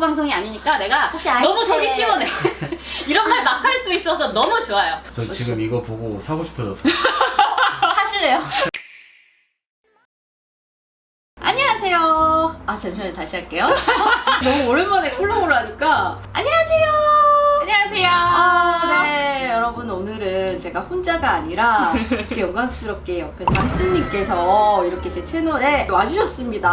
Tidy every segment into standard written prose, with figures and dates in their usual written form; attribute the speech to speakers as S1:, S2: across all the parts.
S1: 방송이 아니니까 내가
S2: 혹시
S1: 너무 속이 시원해. 이런 말 막 할 수 있어서 너무 좋아요.
S3: 저 지금 이거 보고 사고 싶어졌어요.
S2: 사실래요? 안녕하세요. 아 잠시만요, 다시 할게요. 너무 오랜만에 콜라보를 하니까 안녕하세요.
S1: 안녕하세요.
S2: 네, 여러분 오늘은 제가 혼자가 아니라 이렇게 영광스럽게 옆에 담스님께서 이렇게 제 채널에 와주셨습니다.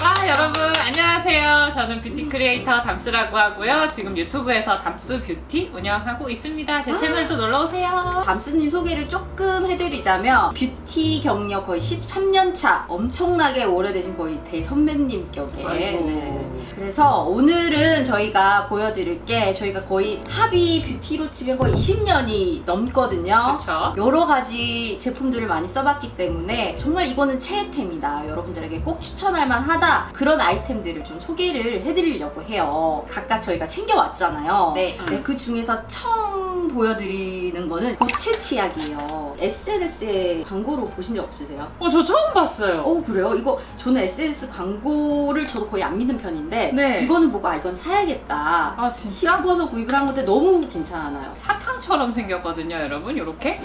S1: 와, 여러분 안녕하세요. 저는 뷰티 크리에이터 담스라고 하고요. 지금 유튜브에서 담스 뷰티 운영하고 있습니다. 제 채널도 놀러오세요.
S2: 담스님 소개를 조금 해드리자면 뷰티 경력 거의 13년 차, 엄청나게 오래되신 거의 대선배님 격에. 네. 그래서 오늘은 저희가 보여드릴 게 저희가 거의 합의 뷰티로 치면 거의 20년이 넘거든요.
S1: 그렇죠.
S2: 여러 가지 제품들을 많이 써봤기 때문에 정말 이거는 최애템이다, 여러분들에게 꼭 추천할 만하다, 그런 아이템들을 좀 소개를 해드리려고 해요. 각각 저희가 챙겨왔잖아요.
S1: 네.
S2: 그 중에서 처음 보여드리는 거는 고체 치약이에요. SNS에 광고로 보신 적 없으세요?
S1: 저 처음 봤어요.
S2: 오, 그래요? 이거 저는 SNS 광고를 저도 거의 안 믿는 편인데
S1: 네.
S2: 이거는 보고 이건 사야겠다
S1: 아, 진짜?
S2: 싶어서 구입을 한 건데 너무 괜찮아요.
S1: 사탕처럼 생겼거든요, 여러분. 요렇게.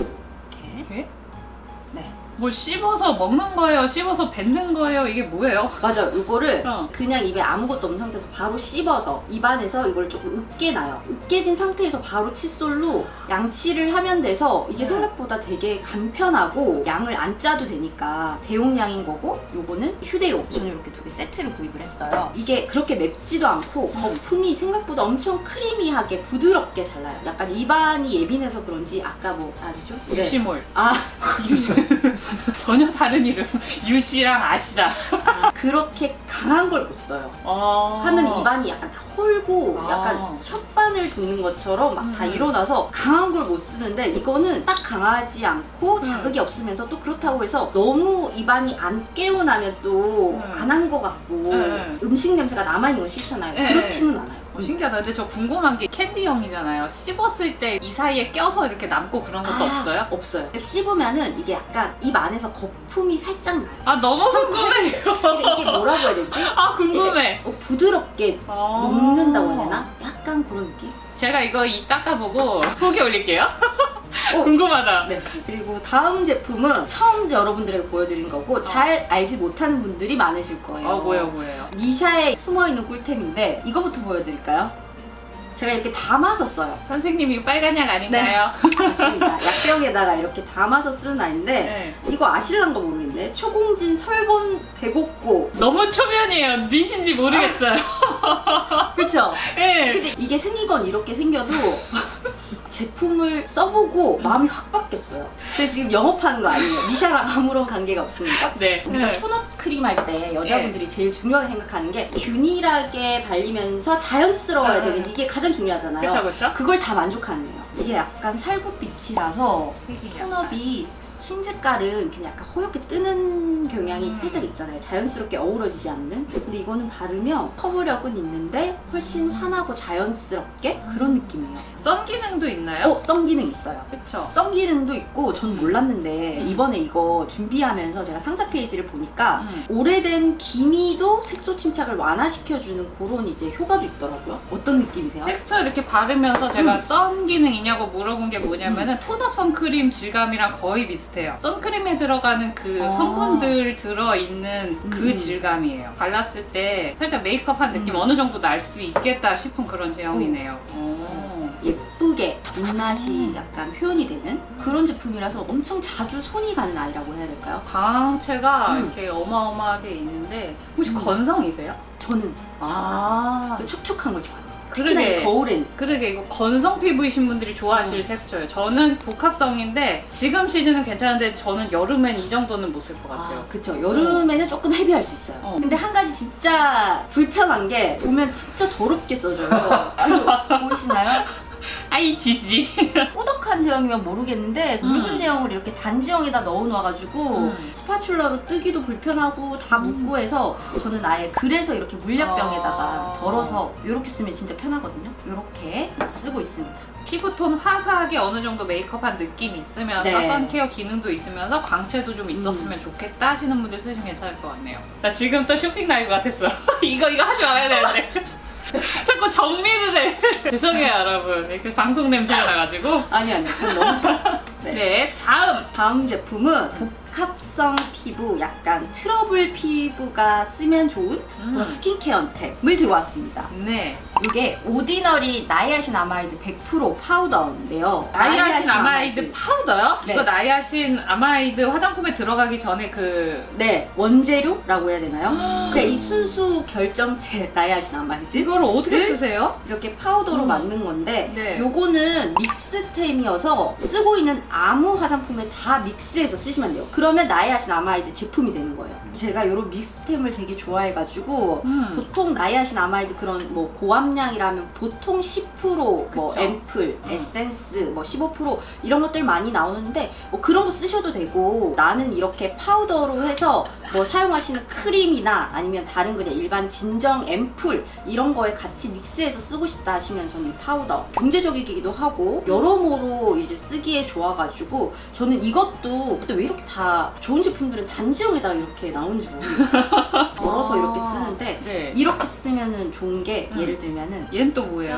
S2: 이렇게. 네.
S1: 뭐 씹어서 먹는 거예요? 씹어서 뱉는 거예요? 이게 뭐예요?
S2: 맞아요. 이거를
S1: 어.
S2: 그냥 입에 아무것도 없는 상태에서 바로 씹어서 입안에서 이걸 조금 으깨 놔요. 으깨진 상태에서 바로 칫솔로 양치를 하면 돼서 이게
S1: 네.
S2: 생각보다 되게 간편하고 양을 안 짜도 되니까 대용량인 거고, 요거는 휴대용. 저는 이렇게 두 개 세트를 구입을 했어요. 이게 그렇게 맵지도 않고 거품이 생각보다 엄청 크리미하게 부드럽게 잘 나요. 약간 입안이 예민해서 그런지 아까 뭐 아시죠?
S1: 유시몰.
S2: 아,
S1: 전혀 다른 이름. 유씨랑 아시다.
S2: 그렇게 강한 걸 못 써요.
S1: 어.
S2: 하면 입안이 약간 다 홀고
S1: 아.
S2: 약간 혓바늘 도는 것처럼 막 다
S1: 음.
S2: 일어나서 강한 걸 못 쓰는데, 이거는 딱 강하지 않고 자극이 없으면서 또 그렇다고 해서 너무 입안이 안 깨어나면 또 안 한 것 같고 음식 냄새가 남아있는 거 싫잖아요.
S1: 네.
S2: 그렇지는 않아요.
S1: 신기하다. 근데 저 궁금한 게 캔디형이잖아요. 씹었을 때 이 사이에 껴서 이렇게 남고 그런 것도 없어요?
S2: 없어요. 씹으면은 이게 약간 입 안에서 거품이 살짝 나요.
S1: 아, 너무 궁금해 이거.
S2: 근데 이게 뭐라고 해야 되지?
S1: 아, 궁금해.
S2: 부드럽게 녹는다고 해야 되나? 약간 그런 느낌?
S1: 제가 이거 이 닦아보고 후기 올릴게요.
S2: 어.
S1: 궁금하다.
S2: 네. 그리고 다음 제품은 처음 여러분들에게 보여드린 거고 잘 알지 못하는 분들이 많으실 거예요.
S1: 뭐예요?
S2: 미샤에 숨어있는 꿀템인데 이거부터 보여드릴까요? 제가 이렇게 담아서 써요.
S1: 선생님, 이거 빨간 약 아닌가요?
S2: 맞습니다. 약병에다가 이렇게 담아서 쓰는 아이인데
S1: 네.
S2: 이거 아실란가 모르겠네. 초공진 설본 백옥고.
S1: 너무 초면이에요. 니신지 모르겠어요.
S2: 그쵸?
S1: 네.
S2: 근데 이게 생긴 건 이렇게 생겨도 제품을 써보고 마음이 확 바뀌었어요. 제가 지금 영업하는 거 아니에요. 미샤랑 아무런 관계가 없습니다.
S1: 네.
S2: 우리가 톤업 크림 할 때 여자분들이 제일 중요하게 생각하는 게 균일하게 발리면서 자연스러워야 되는, 이게 가장 중요하잖아요.
S1: 그쵸?
S2: 그걸 다 만족하네요. 이게 약간 살구빛이라서 톤업이 흰 색깔은 그냥 약간 허옇게 뜨는 경향이 살짝 있잖아요. 자연스럽게 어우러지지 않는. 근데 이거는 바르면 커버력은 있는데 훨씬 환하고 자연스럽게 그런 느낌이에요.
S1: 선 기능도 있나요?
S2: 선 기능 있어요.
S1: 그쵸?
S2: 선 기능도 있고 전 몰랐는데 이번에 이거 준비하면서 제가 상사 페이지를 보니까 오래된 기미도 색소 침착을 완화시켜주는 그런 이제 효과도 있더라고요. 어떤 느낌이세요?
S1: 텍스처 이렇게 바르면서 제가 선 기능 있냐고 물어본 게 뭐냐면은 톤업 선크림 질감이랑 거의 비슷해요. 선크림에 들어가는 그 성분들 들어있는 그 질감이에요. 발랐을 때 살짝 메이크업한 느낌 어느 정도 날 수 있겠다 싶은 그런 제형이네요.
S2: 예쁘게 입맛이 약간 표현이 되는 그런 제품이라서 엄청 자주 손이 가는 아이라고 해야 될까요?
S1: 광채가 이렇게 어마어마하게 있는데 혹시 건성이세요?
S2: 저는
S1: 아,
S2: 촉촉한 걸 좋아해요.
S1: 그러게.
S2: 특히나 이 겨울엔.
S1: 그러게 이거 건성 피부이신 분들이 좋아하실 텍스처예요. 저는 복합성인데 지금 시즌은 괜찮은데 저는 여름엔 이 정도는 못 쓸 것 같아요.
S2: 그쵸. 여름에는 조금 헤비할 수 있어요. 근데 한 가지 진짜 불편한 게 보면 진짜 더럽게 써져요. 보이시나요?
S1: 아이 지지.
S2: 꾸덕한 제형이면 모르겠는데 묽은 제형을 이렇게 단지형에다 넣어놔가지고 스파츌러로 뜨기도 불편하고 다 묻고 해서 저는 아예 그래서 이렇게 물엿병에다가 덜어서 이렇게 쓰면 진짜 편하거든요. 이렇게 쓰고 있습니다.
S1: 피부톤 화사하게 어느 정도 메이크업한 느낌이 있으면서
S2: 네.
S1: 선케어 기능도 있으면서 광채도 좀 있었으면 좋겠다 하시는 분들 쓰시면 괜찮을 것 같네요. 나 지금 또 쇼핑 라이브 같았어. 이거 하지 말아야 되는데. 죄송해요 여러분. 이렇게 방송 냄새가 나가지고.
S2: 아니, 전 너무 좋아.
S1: 네, 다음
S2: 제품은 복합성 피부, 약간 트러블 피부가 쓰면 좋은 그런 스킨케어템을 들어왔습니다.
S1: 네.
S2: 이게 오디너리 나이아신아마이드 100% 파우더인데요.
S1: 나이아신아마이드 파우더요?
S2: 네.
S1: 이거 나이아신아마이드 화장품에 들어가기 전에
S2: 네, 원재료라고 해야 되나요? 이 순수 결정체 나이아신아마이드
S1: 이거를 어떻게 쓰세요?
S2: 이렇게 파우더로 만든 건데
S1: 네.
S2: 요거는 믹스템이어서 쓰고 있는 아무 화장품에 다 믹스해서 쓰시면 돼요. 그러면 나이아신아마이드 제품이 되는 거예요. 제가 요런 믹스템을 되게 좋아해가지고 보통 나이아신아마이드 그런 뭐 고함량이라면 보통 10% 뭐
S1: 그쵸.
S2: 앰플, 에센스 뭐 15% 이런 것들 많이 나오는데 뭐 그런 거 쓰셔도 되고 나는 이렇게 파우더로 해서 뭐 사용하시는 크림이나 아니면 다른 그냥 일반 진정 앰플 이런 거에 같이 믹스해서 쓰고 싶다 하시면 저는 이 파우더 경제적이기도 하고 여러모로 이제 쓰기에 좋아가지고 저는 이것도 근데 왜 이렇게 다 좋은 제품들은 단지형에다가 이렇게 나오는지 모르겠어요. 걸어서 이렇게 쓰는데
S1: 네.
S2: 이렇게 쓰면은 좋은 게 예를 들면은
S1: 얘는 또 뭐예요?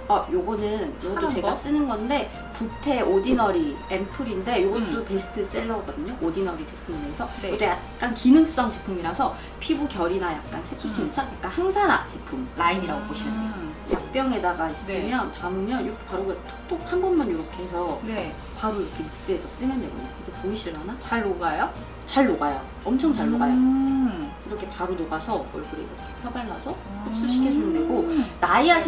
S2: 그래서 요거는 요것도
S1: 파란
S2: 제가
S1: 거?
S2: 쓰는 건데 부페 오디너리 앰플인데 요것도 베스트셀러거든요. 오디너리 제품 내에서
S1: 네.
S2: 이것도 약간 기능성 제품이라서 피부 결이나 약간 색소 침착, 약간 항산화 제품 라인이라고 보시면 돼요. 약병에다가 있으면 담으면 이렇게 바로 그냥 톡톡 한 번만 이렇게 해서
S1: 네.
S2: 바로 이렇게 믹스해서 쓰면 되거든요. 이게 보이시려나?
S1: 잘 녹아요?
S2: 잘 녹아요. 엄청 잘 녹아요.
S1: 음.
S2: 이렇게 바로 녹아서 얼굴에 이렇게 펴발라서 흡수시켜주면 되고
S1: 음.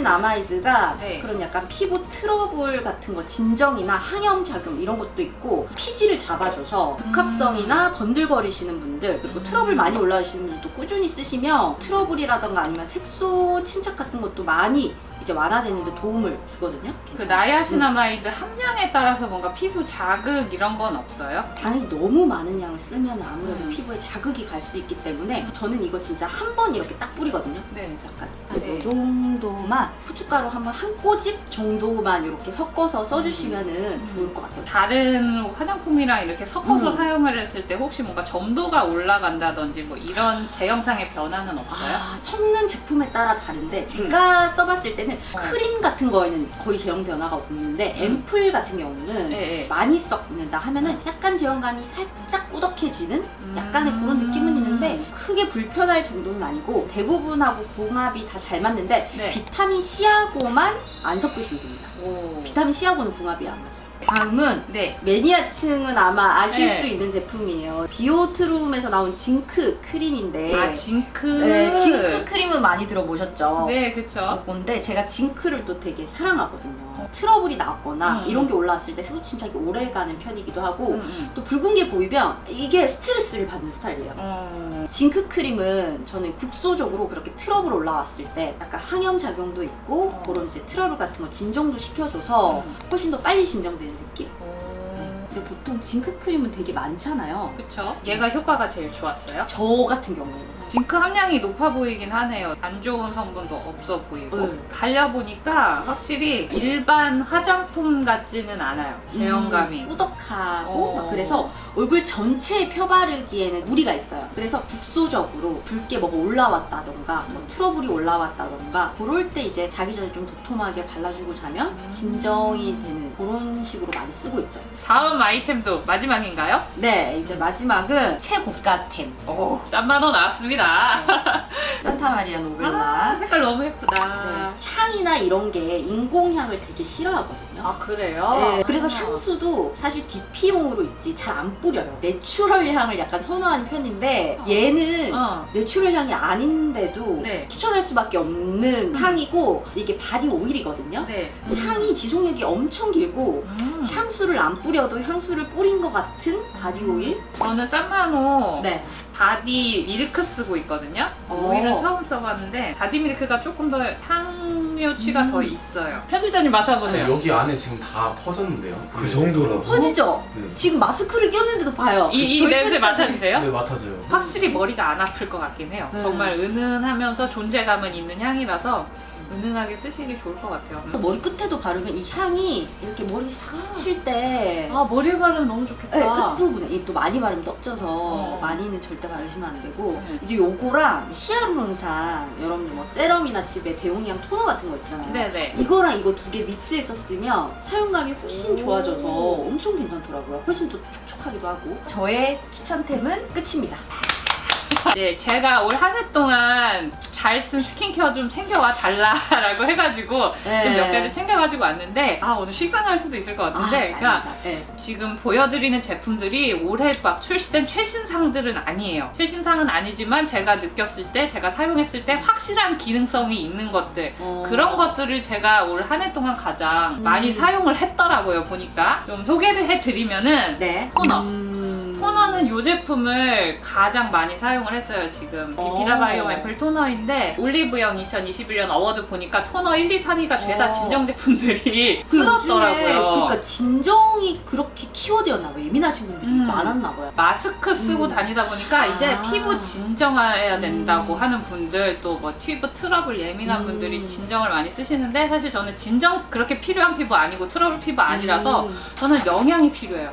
S2: 나이아신아마이드가
S1: 네.
S2: 그런 약간 피부 트러블 같은 거 진정이나 항염 작용 이런 것도 있고 피지를 잡아줘서 복합성이나 번들거리시는 분들 그리고 트러블 많이 올라오시는 분들도 꾸준히 쓰시면 트러블이라던가 아니면 색소 침착 같은 것도 많이 이제 완화되는데 도움을 주거든요.
S1: 그
S2: 괜찮아요.
S1: 나이아신아마이드 함량에 따라서 뭔가 피부 자극 이런 건 없어요?
S2: 당연히 너무 많은 양을 쓰면 아무래도
S1: 음.
S2: 피부에 자극이 갈 수 있기 때문에 저는 이거 진짜 한 번 이렇게 딱 뿌리거든요.
S1: 네.
S2: 약간
S1: 네.
S2: 이 정도만 후춧가루 한번 한 꼬집 정도만 이렇게 섞어서 써주시면은 좋을 것 같아요.
S1: 다른 화장품이랑 이렇게 섞어서
S2: 음.
S1: 사용을 했을 때 혹시 뭔가 점도가 올라간다든지 뭐 이런 제형상의 변화는 없어요?
S2: 섞는 제품에 따라 다른데 제가 써봤을 때는 크림 같은 거에는 거의 제형 변화가 없는데 앰플 같은 경우는
S1: 네.
S2: 많이 섞는다 하면은 약간 제형감이 살짝 꾸덕해지는 약간의 그런 느낌은 있는데 크게 불편할 정도는 아니고 대부분하고 궁합이 다 잘 맞는데
S1: 네.
S2: 비타민 C하고만 안 섞으시면 됩니다.
S1: 오.
S2: 비타민 C하고는 궁합이 안 맞아요. 다음은
S1: 네.
S2: 매니아층은 아마 아실
S1: 네.
S2: 수 있는 제품이에요. 비오트룸에서 나온 징크 크림인데
S1: 아, 징크.
S2: 네, 징크 크림은 많이 들어보셨죠?
S1: 네, 그쵸.
S2: 근데 제가 징크를 또 되게 사랑하거든요. 트러블이 났거나 이런 게 올라왔을 때 색소 침착이 오래 가는 편이기도 하고 또 붉은 게 보이면 이게 스트레스를 받는 스타일이에요. 징크 크림은 저는 국소적으로 그렇게 트러블 올라왔을 때 약간 항염 작용도 있고 그런 이제 트러블 같은 거 진정도 시켜줘서 훨씬 더 빨리 진정되는 느낌? 근데 보통 징크 크림은 되게 많잖아요.
S1: 그쵸. 얘가 효과가 제일 좋았어요.
S2: 저 같은 경우에는
S1: 징크 함량이 높아 보이긴 하네요. 안 좋은 성분도 없어 보이고.
S2: 네.
S1: 발려보니까 확실히 일반 화장품 같지는 않아요. 제형감이.
S2: 꾸덕하고 막 그래서 얼굴 전체에 펴바르기에는 무리가 있어요. 그래서 국소적으로 붉게 뭐가 올라왔다던가 뭐 트러블이 올라왔다던가 그럴 때 이제 자기 전에 좀 도톰하게 발라주고 자면 진정이 되는 그런 식으로 많이 쓰고 있죠.
S1: 다음 아이템도 마지막인가요?
S2: 네, 이제 마지막은 최고가템
S1: 오, 싼 만원 나왔습니다.
S2: 산타마리아 노벨라.
S1: 아, 색깔 너무 예쁘다.
S2: 네, 향이나 이런 게 인공향을 되게 싫어하거든요.
S1: 아, 그래요?
S2: 네, 그래서 향수도 사실 DP용으로 있지 잘 안 뿌려요. 내추럴 향을 약간 선호하는 편인데 얘는 내추럴 향이 아닌데도
S1: 네.
S2: 추천할 수밖에 없는 향이고 이게 바디 오일이거든요.
S1: 네.
S2: 향이 지속력이 엄청 길고 향수를 안 뿌려도 향수를 뿌린 것 같은 바디 오일?
S1: 저는 싼마노
S2: 네.
S1: 바디 밀크 쓰고 있거든요. 오일은 처음 써봤는데 바디 밀크가 조금 더 향료취가 더 있어요. 편집자님 맡아보세요.
S3: 여기 안에 지금 다 퍼졌는데요.
S4: 그 정도라고?
S2: 퍼지죠?
S3: 네.
S2: 지금 마스크를 꼈는데도 봐요.
S1: 이
S2: 저희
S1: 냄새
S2: 편집자님-
S1: 맡아주세요.
S3: 네, 맡아줘요.
S1: 확실히 머리가 안 아플 것 같긴 해요. 정말 은은하면서 존재감은 있는 향이라서 은은하게 쓰시기 좋을 것 같아요.
S2: 머리 끝에도 바르면 이 향이 이렇게 머리 싹 스칠 때
S1: 아, 머리에 바르면 너무 좋겠다.
S2: 네, 끝부분에 이 또 많이 바르면 떡져서 많이는 절대 바르시면 안 되고 이제 요거랑 히알루론산 여러분들 뭐 세럼이나 집에 대용량 토너 같은 거 있잖아요.
S1: 네네.
S2: 이거랑 이거 두 개 믹스해서 쓰면 사용감이 훨씬
S1: 오.
S2: 좋아져서 엄청 괜찮더라고요. 훨씬 또 촉촉하기도 하고. 저의 추천템은 끝입니다.
S1: 네, 제가 올 한 해 동안 잘 쓴 스킨케어 좀 챙겨와 달라라고 해가지고
S2: 네.
S1: 좀 몇 개를 챙겨가지고 왔는데 오늘 식상할 수도 있을 것 같은데 그러니까
S2: 아닙니다. 네.
S1: 지금 보여드리는 제품들이 올해 막 출시된 최신상들은 아니에요. 최신상은 아니지만 제가 느꼈을 때, 제가 사용했을 때 확실한 기능성이 있는 것들 그런 것들을 제가 올 한 해 동안 가장 많이 사용을 했더라고요. 보니까 좀 소개를 해드리면은
S2: 네.
S1: 토너. 토너는 이 제품을 가장 많이 사용을 했어요. 지금 비피다 바이오 앰플 토너인데 올리브영 2021년 어워드 보니까 토너 1, 2, 3위가 죄다 진정 제품들이 쓸었더라고요.
S2: 그러니까 진정이 그렇게 키워드였나 봐요. 예민하신 분들이 많았나 봐요.
S1: 마스크 쓰고 다니다 보니까 이제 피부 진정해야 된다고 하는 분들, 또 뭐 피부 트러블 예민한 분들이 진정을 많이 쓰시는데 사실 저는 진정 그렇게 필요한 피부 아니고 트러블 피부 아니라서 저는 영양이 필요해요.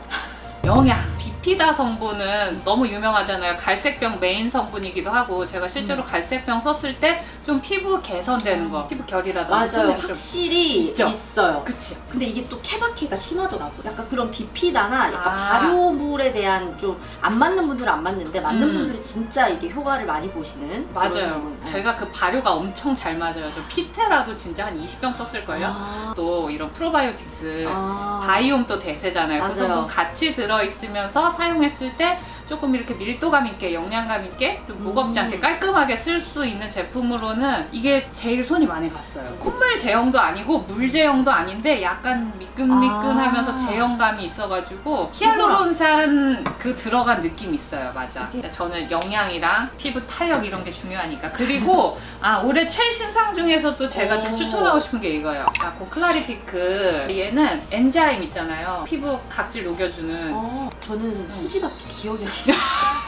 S1: 영양. 비피다 성분은 너무 유명하잖아요. 갈색병 메인 성분이기도 하고 제가 실제로 갈색병 썼을 때 좀 피부 개선되는 거, 피부 결이라든지
S2: 맞아요.
S1: 좀
S2: 확실히
S1: 있죠?
S2: 있어요.
S1: 그치.
S2: 근데 이게 또 케바케가 심하더라고요. 약간 그런 비피다나 약간
S1: 아.
S2: 발효물에 대한 좀 안 맞는 분들은 안 맞는데 맞는
S1: 음.
S2: 분들이 진짜 이게 효과를 많이 보시는 그런
S1: 맞아요.
S2: 성분. 네.
S1: 제가 그 발효가 엄청 잘 맞아요. 저 피테라도 진짜 한 20병 썼을걸요?
S2: 아.
S1: 또 이런 프로바이오틱스
S2: 아.
S1: 바이옴 또 대세잖아요. 그
S2: 맞아요.
S1: 성분 같이 들어있으면서 사용했을 때 조금 이렇게 밀도감 있게 영양감 있게 좀 무겁지 않게 깔끔하게 쓸 수 있는 제품으로는 이게 제일 손이 많이 갔어요. 콧물 제형도 아니고 물 제형도 아닌데 약간 미끈미끈하면서 제형감이 있어가지고 히알루론산 그 들어간 느낌이 있어요. 맞아. 저는 영양이랑 피부 탄력 이런 게 중요하니까. 그리고 올해 최신상 중에서도 제가 좀 추천하고 싶은 게 이거예요. 고클라리피크 얘는 엔자임 있잖아요. 피부 각질 녹여주는.
S2: 저는 수지밖에 기억이 안 나요.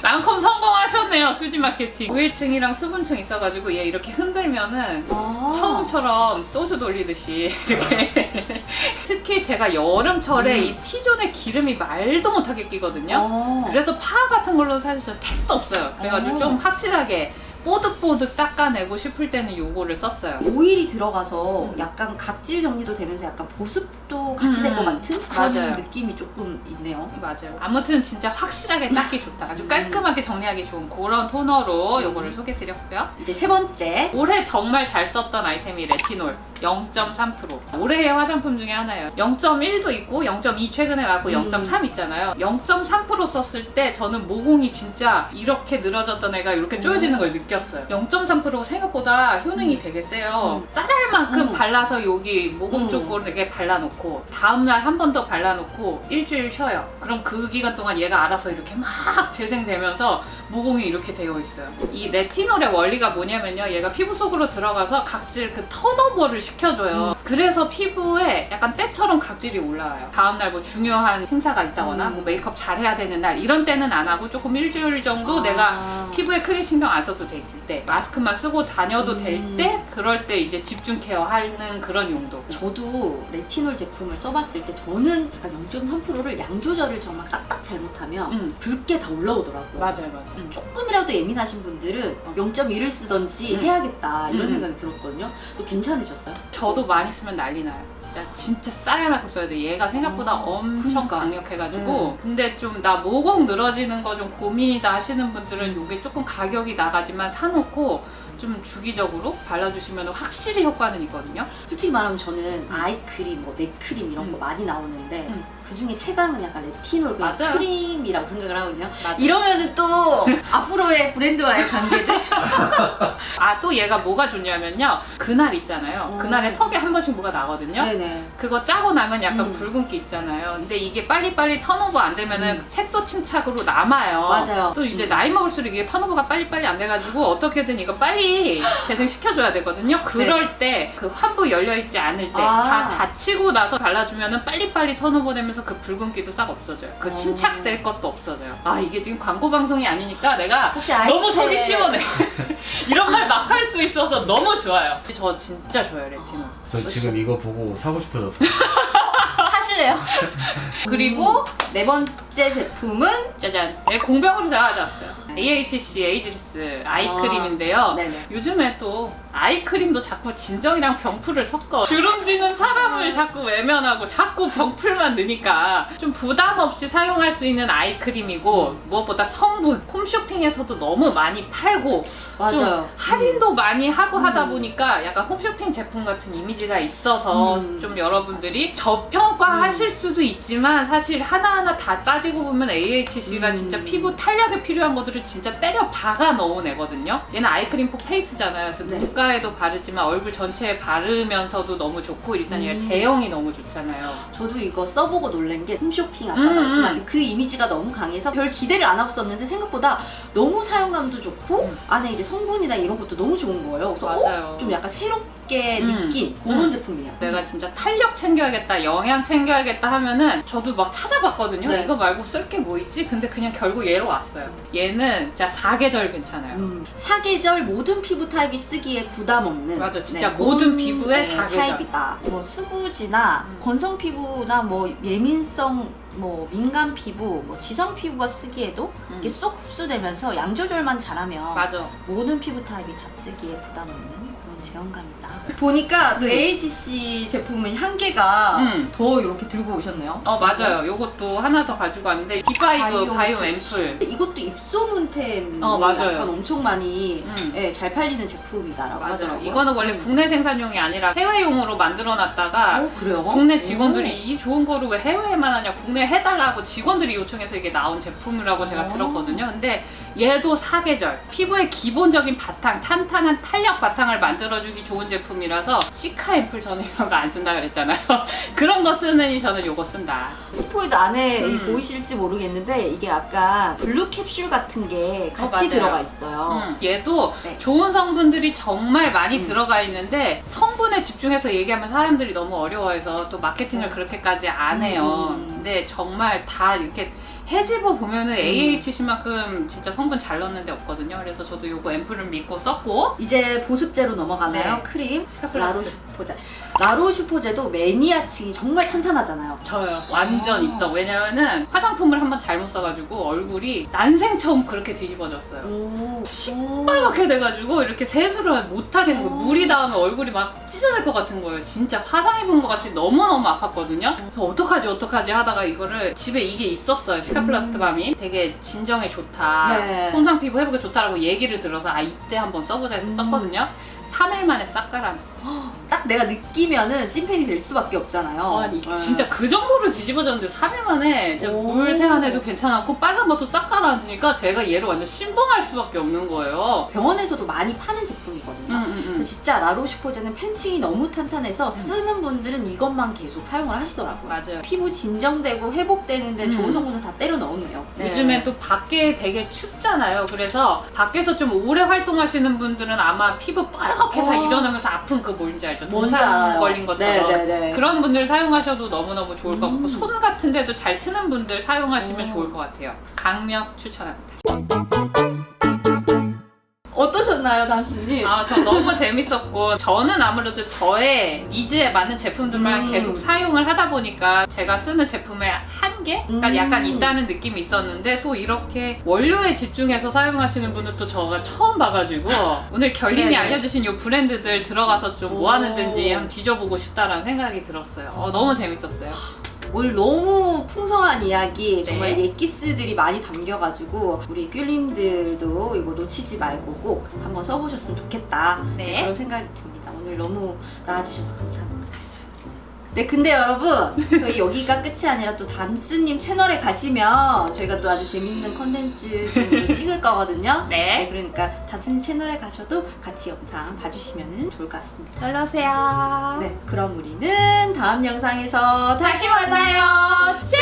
S1: 랑콤 성공하셨네요. 수지 마케팅. 오일층이랑 수분층 있어가지고 얘 이렇게 흔들면은 처음처럼 소주 돌리듯이 이렇게. 특히 제가 여름철에 이 T존에 기름이 말도 못하게 끼거든요. 그래서 파 같은 걸로 사실 저 택도 없어요. 그래가지고 좀 확실하게 뽀득뽀득 닦아내고 싶을 때는 요거를 썼어요.
S2: 오일이 들어가서 약간 각질 정리도 되면서 약간 보습도 같이 될 것 같은 그런
S1: 맞아요.
S2: 느낌이 조금 있네요.
S1: 맞아요. 아무튼 진짜 확실하게 닦기 좋다. 아주 깔끔하게 정리하기 좋은 그런 토너로 요거를 소개드렸고요.
S2: 이제 세 번째.
S1: 올해 정말 잘 썼던 아이템이 레티놀 0.3%. 올해의 화장품 중에 하나예요. 0.1도 있고 0.2 최근에 나왔고 0.3 있잖아요. 0.3% 썼을 때 저는 모공이 진짜 이렇게 늘어졌던 애가 이렇게 쪼여지는 걸 느꼈어요. 0.3%가 생각보다 효능이 되게 세요. 쌀알 만큼 발라서 여기 모공 쪽으로 되게 발라놓고 다음날 한 번 더 발라놓고 일주일 쉬어요. 그럼 그 기간 동안 얘가 알아서 이렇게 막 재생되면서 모공이 이렇게 되어 있어요. 이 레티놀의 원리가 뭐냐면요. 얘가 피부 속으로 들어가서 각질 그 턴오버를 시켜줘요. 그래서 피부에 약간 때처럼 각질이 올라와요. 다음날 뭐 중요한 행사가 있다거나 뭐 메이크업 잘해야 되는 날 이런 때는 안 하고 조금 일주일 정도 내가 피부에 크게 신경 안 써도 될 때 마스크만 쓰고 다녀도 될 때 그럴 때 이제 집중 케어 하는 그런 용도.
S2: 저도 레티놀 제품을 써봤을 때 저는 약간 0.3%를 양 조절을 정말 딱딱 잘못하면 붉게 다 올라오더라고요.
S1: 맞아요.
S2: 조금이라도 예민하신 분들은 0.1을 쓰던지 해야겠다 이런 생각이 들었거든요. 또 괜찮으셨어요?
S1: 저도 많이 쓰면 난리 나요. 진짜 쌀만큼 써야 돼. 얘가 생각보다 엄청
S2: 그러니까.
S1: 강력해가지고. 근데 좀 나 모공 늘어지는 거 좀 고민이다 하시는 분들은 이게 조금 가격이 나가지만 사놓고 좀 주기적으로 발라주시면 확실히 효과는 있거든요.
S2: 솔직히 말하면 저는 아이크림, 뭐 넥크림 이런 거 많이 나오는데 그 중에 최강은 약간 레티놀 그냥
S1: 맞아요.
S2: 크림이라고 생각을 하거든요.
S1: 맞아요.
S2: 이러면은 또 앞으로의 브랜드와의 관계들
S1: 또 얘가 뭐가 좋냐면요. 그날 있잖아요. 그날에 턱에 한 번씩 뭐가 나거든요.
S2: 네네.
S1: 그거 짜고 나면 약간 붉은기 있잖아요. 근데 이게 빨리빨리 턴오버 안 되면은 색소 침착으로 남아요.
S2: 맞아요.
S1: 또 이제 나이 먹을수록 이게 턴오버가 빨리빨리 안 돼가지고 어떻게든 이거 빨리 재생시켜줘야 되거든요. 그럴 때 그 환부 열려있지 않을 때 다 닫히고 나서 발라주면은 빨리빨리 턴오버 되면서 하면서 그 붉은기도 싹 없어져요. 그 침착될 것도 없어져요. 아 이게 지금 광고 방송이 아니니까 내가
S2: 혹시
S1: 너무 속이
S2: 아이템-
S1: 시원해. 이런 말 막 할 수 있어서 너무 좋아요. 저 진짜 좋아요 레티놀.
S3: 저 지금 이거 보고 사고 싶어졌어요.
S2: 사실래요?
S1: 그리고
S2: 네 번째 제품은
S1: 짜잔, 네, 공병으로 제가 가져왔어요. AHC 에이지리스 아이크림인데요.
S2: 네네.
S1: 요즘에 또 아이크림도 자꾸 진정이랑 병풀을 섞어 주름지는 사람을 자꾸 외면하고 자꾸 병풀만 넣으니까 좀 부담 없이 사용할 수 있는 아이크림이고 무엇보다 성분 홈쇼핑에서도 너무 많이 팔고 좀
S2: 맞아요.
S1: 할인도 많이 하고 하다 보니까 약간 홈쇼핑 제품 같은 이미지가 있어서 좀 여러분들이 저평가하실 수도 있지만 사실 하나하나 다 따지고 보면 AHC가 진짜 피부 탄력에 필요한 것들을 진짜 때려 박아 넣은 애거든요. 얘는 아이크림 포 페이스잖아요. 그래서
S2: 네.
S1: 눈가에도 바르지만 얼굴 전체에 바르면서도 너무 좋고 일단 얘가 제형이 너무 좋잖아요.
S2: 저도 이거 써보고 놀란 게 홈쇼핑 아까 말씀하신 그 이미지가 너무 강해서 별 기대를 안 하고 썼는데 생각보다 너무 사용감도 좋고 안에 이제 성분이나 이런 것도 너무 좋은 거예요. 그래서
S1: 맞아요.
S2: 좀 약간 새롭게 느낀 그런 제품이에요.
S1: 내가 진짜 탄력 챙겨야겠다, 영양 챙겨야겠다 하면은 저도 막 찾아봤거든요.
S2: 네.
S1: 이거 말고 쓸 게 뭐 있지? 근데 그냥 결국 얘로 왔어요. 얘는 진짜 사계절 괜찮아요.
S2: 사계절 모든 피부 타입이 쓰기에 부담 없는
S1: 맞아, 진짜 모든 피부에 사계절.
S2: 타입이다. 뭐 수부지나 건성 피부나 뭐 예민성 뭐 민감 피부, 뭐 지성 피부가 쓰기에도 이게 쏙 흡수되면서 양 조절만 잘하면
S1: 맞아.
S2: 모든 피부 타입이 다 쓰기에 부담 없는 그런 제형감이다. 보니까 또 AHC 제품은 향계가 더 이렇게 들고 오셨네요.
S1: 맞아요. 요것도 하나 더 가지고 왔는데 B5 바이오 앰플.
S2: 이것도 입소문템이
S1: 맞아요.
S2: 약간 엄청 많이 예, 잘 팔리는 제품이다라고
S1: 맞아요.
S2: 하더라고요.
S1: 이거는 원래 국내 생산용이 아니라 해외용으로 만들어놨다가
S2: 그래요?
S1: 국내 직원들이 이 좋은 거를 왜 해외에만 하냐, 국내에 해달라고 직원들이 요청해서 이게 나온 제품이라고 제가 들었거든요. 근데 얘도 사계절, 피부의 기본적인 바탕, 탄탄한 탄력 바탕을 만들어주기 좋은 제품이라서 시카 앰플 저는 이런 거 안 쓴다 그랬잖아요. 그런 거 쓰느니 저는 요거 쓴다.
S2: 스포이드 안에 보이실지 모르겠는데 이게 약간 블루 캡슐 같은 게 같이
S1: 맞아요.
S2: 들어가 있어요.
S1: 얘도
S2: 네.
S1: 좋은 성분들이 정말 많이 들어가 있는데 성분에 집중해서 얘기하면 사람들이 너무 어려워해서 또 마케팅을 그렇게까지 안 해요. 근데 정말 다 이렇게 해집어 보면은 AHC만큼 진짜 성분 잘 넣는 데 없거든요. 그래서 저도 요거 앰플을 믿고 썼고
S2: 이제 보습제로 넘어가나요?
S1: 네.
S2: 크림
S1: 시카플라스트.
S2: 라로슈포제. 라로슈포제도 매니아층이 정말 탄탄하잖아요.
S1: 저요. 완전 입덕. 왜냐면은 화장품을 한번 잘못 써가지고 얼굴이 난생 처음 그렇게 뒤집어졌어요. 시뻘겋게 돼가지고 이렇게 세수를 못하게 되고 물이 닿으면 얼굴이 막 찢어질 것 같은 거예요. 진짜 화상 입은 것 같이 너무너무 아팠거든요. 그래서 어떡하지 하다가 이거를 집에 이게 있었어요. 시카플라스트 밤이 되게 진정에 좋다.
S2: 네.
S1: 손상 피부 회복에 좋다라고 얘기를 들어서 이때 한번 써보자 해서 썼거든요. 3일 만에 싹 가라앉았어요.
S2: 딱 내가 느끼면은 찐팬이 될 수밖에 없잖아요.
S1: 아니
S2: 네.
S1: 진짜 그 정도로 뒤집어졌는데 3일 만에 진짜 물 세안해도 괜찮았고 빨간 것도 싹 가라앉으니까 제가 얘를 완전 신봉할 수밖에 없는 거예요.
S2: 병원에서도 많이 파는 제품이거든요. 근데 진짜 라로슈포제는 팬층이 너무 탄탄해서 쓰는 분들은 이것만 계속 사용을 하시더라고요.
S1: 맞아요.
S2: 피부 진정되고 회복되는데 좋은 성분을 다 때려 넣었네요.
S1: 요즘에 또 밖에 되게 춥잖아요. 그래서 밖에서 좀 오래 활동하시는 분들은 아마 피부 빨갛게 다 일어나면서 아픈 그 뭔지 알죠?
S2: 뭔지
S1: 동상
S2: 알아요.
S1: 걸린 것처럼.
S2: 네네네.
S1: 그런 분들 사용하셔도 너무너무 좋을 것 같고 손 같은 데도 잘 트는 분들 사용하시면 좋을 것 같아요. 강력 추천합니다.
S2: 어떠셨나요, 당신이?
S1: 저 너무 재밌었고 저는 아무래도 저의 니즈에 맞는 제품들만 계속 사용을 하다 보니까 제가 쓰는 제품의 한계가 약간 있다는 느낌이 있었는데 또 이렇게 원료에 집중해서 사용하시는 분은 또 저가 처음 봐가지고 오늘 결림이
S2: 네네.
S1: 알려주신 이 브랜드들 들어가서 좀 뭐 하는 든지 한번 뒤져보고 싶다라는 생각이 들었어요. 너무 재밌었어요.
S2: 오늘 너무 풍성한 이야기, 정말
S1: 네.
S2: 예키스들이 많이 담겨가지고 우리 귤님들도 이거 놓치지 말고 꼭 한번 써보셨으면 좋겠다.
S1: 네.
S2: 그런 생각이 듭니다. 오늘 너무 나와주셔서 감사합니다. 네, 근데 여러분 저희 여기가 끝이 아니라 또 담스님 채널에 가시면 저희가 또 아주 재밌는 컨텐츠 지금 찍을 거거든요.
S1: 네.
S2: 그러니까 담스님 채널에 가셔도 같이 영상 봐주시면 좋을 것 같습니다.
S1: 놀러오세요.
S2: 네, 그럼 우리는 다음 영상에서 다시 만나요. 짠!